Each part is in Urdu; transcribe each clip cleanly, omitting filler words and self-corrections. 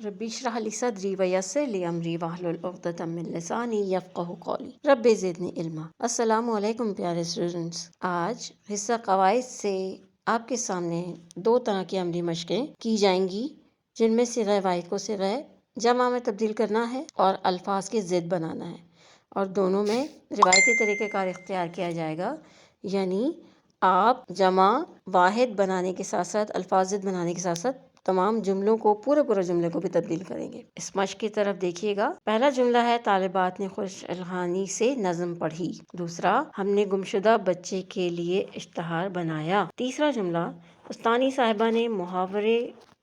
ربی اشرح لی صدری ویسر لی امری واحلل عقدۃ من لسانی یفقہوا قولی رب زدنی علما۔ السلام علیکم پیارے اسٹوڈنٹس، آج حصہ قواعد سے آپ کے سامنے دو طرح کی عملی مشقیں کی جائیں گی، جن میں صیغہ واحد کو صیغہ جمع میں تبدیل کرنا ہے اور الفاظ کی ضد بنانا ہے، اور دونوں میں روایتی طریقہ کار اختیار کیا جائے گا، یعنی آپ جمع واحد بنانے کے ساتھ ساتھ الفاظ ضد بنانے کے ساتھ ساتھ تمام جملوں کو پورے جملے کو بھی تبدیل کریں گے۔ اس مشق کی طرف دیکھیے گا۔ پہلا جملہ ہے طالبات نے خوش الحانی سے نظم پڑھی۔ دوسرا، ہم نے گمشدہ بچے کے لیے اشتہار بنایا۔ تیسرا جملہ، استانی صاحبہ نے محاورے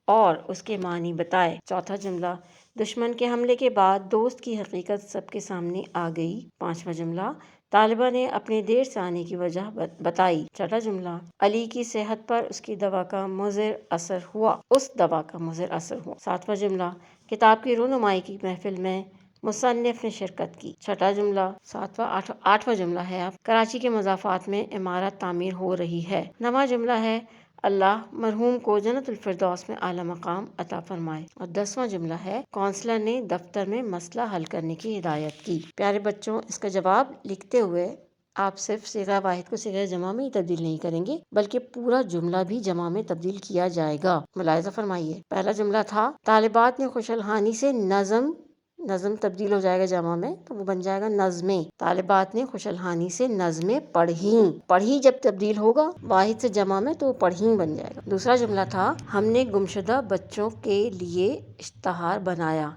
اور اس کے معنی بتائے۔ چوتھا جملہ، دشمن کے حملے کے بعد دوست کی حقیقت سب کے سامنے آ گئی۔ پانچواں جملہ، طالبہ نے اپنے دیر سے آنے کی وجہ بتائی۔ چھٹا جملہ، علی کی صحت پر اس کی دوا کا مضر اثر ہوا۔ ساتواں جملہ، کتاب کی رونمائی کی محفل میں مصنف نے شرکت کی۔ چھٹا جملہ، آٹھواں جملہ ہے کراچی کے مضافات میں عمارت تعمیر ہو رہی ہے۔ نواں جملہ ہے اللہ مرحوم کو جنت الفردوس میں اعلیٰ مقام عطا فرمائے۔ اور 10واں جملہ ہے کونسلر نے دفتر میں مسئلہ حل کرنے کی ہدایت کی۔ پیارے بچوں، اس کا جواب لکھتے ہوئے آپ صرف صیغہ واحد کو صیغہ جمع میں ہی تبدیل نہیں کریں گے، بلکہ پورا جملہ بھی جمع میں تبدیل کیا جائے گا۔ ملاحظہ فرمائیے، پہلا جملہ تھا طالبات نے خوش الحانی سے نظم تبدیل ہو جائے گا جمع میں، تو وہ بن جائے گا نظمیں۔ طالبات نے خوش الحانی سے نظمیں پڑھی جب تبدیل ہوگا واحد سے جمع میں تو وہ پڑھیں بن جائے گا۔ دوسرا جملہ تھا ہم نے گمشدہ بچوں کے لیے اشتہار بنایا،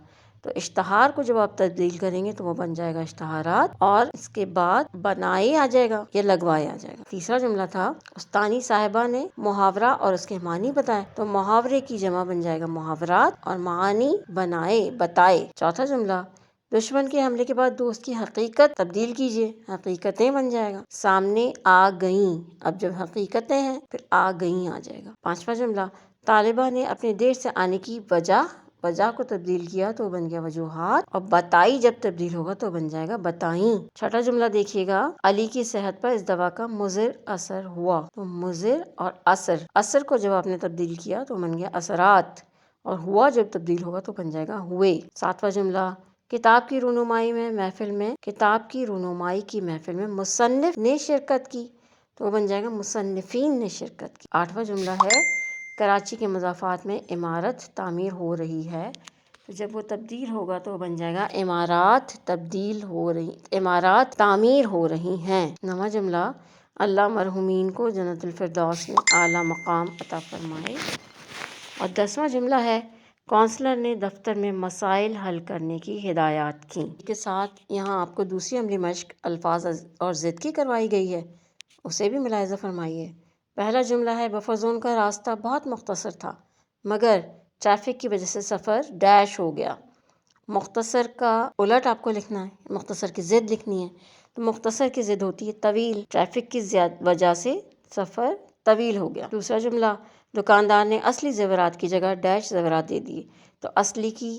تو اشتہار کو جب آپ تبدیل کریں گے تو وہ بن جائے گا اشتہارات، اور اس کے بعد بنائے آ جائے گا یا لگوائے آ جائے گا۔ تیسرا جملہ تھا استانی صاحبہ نے محاورہ اور اس کے معنی بتائے، تو محاورے کی جمع بن جائے گا محاورات اور معنی بتائے۔ چوتھا جملہ، دشمن کے حملے کے بعد دوست کی حقیقت تبدیل کیجئے، حقیقتیں بن جائے گا۔ سامنے آ گئیں، اب جب حقیقتیں ہیں پھر آ گئیں آ جائے گا۔ پانچواں جملہ، طالبہ نے اپنے دیر سے آنے کی وجہ کو تبدیل کیا تو بن گیا وجوہات، اور بتائی جب تبدیل ہوگا تو بن جائے گا بتائیں۔ چھٹا جملہ دیکھیے گا، علی کی صحت پر اس دوا کا مضر اثر ہوا، تو مضر اور اثر کو جب آپ نے تبدیل کیا تو بن گیا اثرات، اور ہوا جب تبدیل ہوگا تو بن جائے گا ہوئے۔ ساتواں جملہ، کتاب کی رونمائی کی محفل میں مصنف نے شرکت کی، تو وہ بن جائے گا مصنفین نے شرکت کی۔ آٹھواں جملہ ہے کراچی کے مضافات میں عمارت تعمیر ہو رہی ہے، تو جب وہ تبدیل ہوگا تو بن جائے گا عمارات تعمیر ہو رہی ہیں۔ نواں جملہ، اللہ مرحومین کو جنت الفردوس میں اعلیٰ مقام عطا فرمائے۔ اور 10واں جملہ ہے کونسلر نے دفتر میں مسائل حل کرنے کی ہدایات کی۔ اس کے ساتھ یہاں آپ کو دوسری عملی مشق الفاظ اور ضد کی کروائی گئی ہے، اسے بھی ملاحظہ فرمائیے۔ پہلا جملہ ہے بفر زون کا راستہ بہت مختصر تھا مگر ٹریفک کی وجہ سے سفر ڈیش ہو گیا۔ مختصر کا الٹ آپ کو لکھنا ہے، مختصر کی ضد لکھنی ہے، تو مختصر کی ضد ہوتی ہے طویل، ٹریفک کی وجہ سے سفر طویل ہو گیا۔ دوسرا جملہ، دکاندار نے اصلی زیورات کی جگہ ڈیش زیورات دے دیے، تو اصلی کی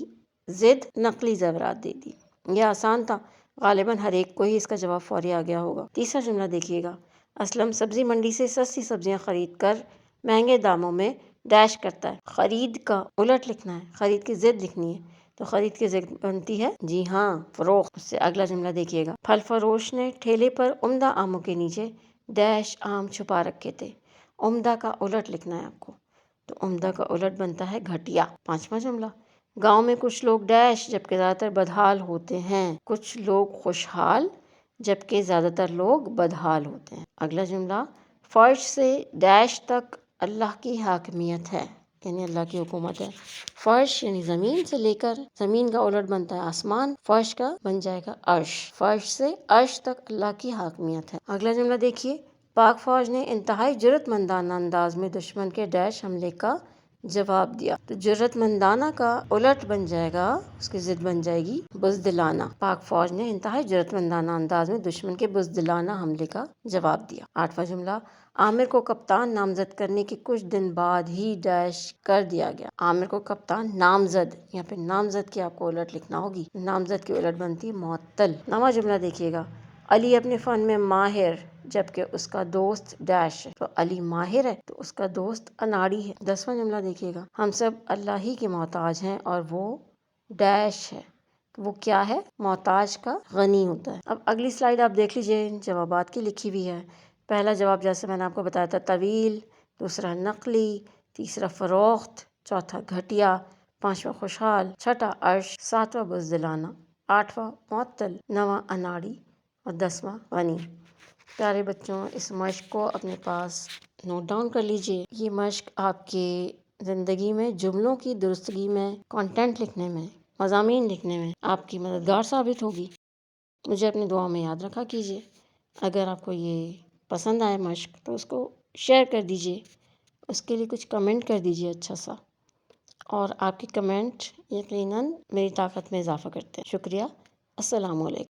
ضد نقلی زیورات دے دی۔ یہ آسان تھا، غالباً ہر ایک کو ہی اس کا جواب فوری آ گیا ہوگا۔ تیسرا جملہ دیکھیے گا، اسلم سبزی منڈی سے سستی سبزیاں خرید کر مہنگے داموں میں ڈیش کرتا ہے۔ خرید کا الٹ لکھنا ہے، خرید کی ضد لکھنی ہے، تو خرید کی ضد بنتی ہے جی ہاں فروخت۔ اس سے اگلا جملہ دیکھیے گا، پھل فروش نے ٹھیلے پر عمدہ آموں کے نیچے ڈیش آم چھپا رکھے تھے۔ عمدہ کا الٹ لکھنا ہے آپ کو، تو عمدہ کا الٹ بنتا ہے گھٹیا۔ پانچواں جملہ، گاؤں میں کچھ لوگ ڈیش جبکہ زیادہ تر بدحال ہوتے ہیں، کچھ لوگ خوشحال جبکہ زیادہ تر لوگ بدحال ہوتے ہیں۔ اگلا جملہ، فرش سے ڈیش تک اللہ کی حاکمیت ہے، یعنی اللہ کی حکومت ہے۔ فرش یعنی زمین سے لے کر، زمین کا الٹ بنتا ہے آسمان، فرش کا بن جائے گا عرش، فرش سے عرش تک اللہ کی حاکمیت ہے۔ اگلا جملہ دیکھیے، پاک فوج نے انتہائی جرأت مندانہ انداز میں دشمن کے ڈیش حملے کا جواب دیا، تو جرأت مندانہ کا الٹ بن جائے گا، اس کی ضد بن جائے گی بزدلانہ۔ پاک فوج نے انتہائی جرأت مندانہ انداز میں دشمن کے بزدلانہ حملے کا جواب دیا۔ آٹھواں جملہ، عامر کو کپتان نامزد کرنے کے کچھ دن بعد ہی ڈیش کر دیا گیا۔ عامر کو کپتان نامزد، یہاں پہ نامزد کی آپ کو الٹ لکھنا ہوگی، نامزد کی الٹ بنتی ہے معطل۔ نواں جملہ دیکھیے گا، علی اپنے فن میں ماہر جبکہ اس کا دوست ڈیش ہے۔ تو علی ماہر ہے تو اس کا دوست اناڑی ہے۔ 10واں جملہ دیکھیے گا، ہم سب اللہ ہی کے محتاج ہیں اور وہ ڈیش ہے۔ وہ کیا ہے؟ محتاج کا غنی ہوتا ہے۔ اب اگلی سلائیڈ آپ دیکھ لیجئے، جوابات کی لکھی ہوئی ہے۔ پہلا جواب جیسے میں نے آپ کو بتایا تھا طویل، دوسرا نقلی، تیسرا فروخت، چوتھا گھٹیا، پانچواں خوشحال، چھٹا عرش، ساتواں بزدلانہ، آٹھواں معطل، نواں اناڑی اور 10واں غنی۔ پیارے بچوں، اس مشق کو اپنے پاس نوٹ ڈاؤن کر لیجئے۔ یہ مشق آپ کے زندگی میں جملوں کی درستگی میں، کانٹینٹ لکھنے میں، مضامین لکھنے میں آپ کی مددگار ثابت ہوگی۔ مجھے اپنی دعاؤں میں یاد رکھا کیجیے۔ اگر آپ کو یہ پسند آئے مشق تو اس کو شیئر کر دیجیے، اس کے لیے کچھ کمنٹ کر دیجیے اچھا سا، اور آپ کے کمنٹ یقیناً میری طاقت میں اضافہ کرتے ہیں۔ شکریہ۔ السلام علیکم۔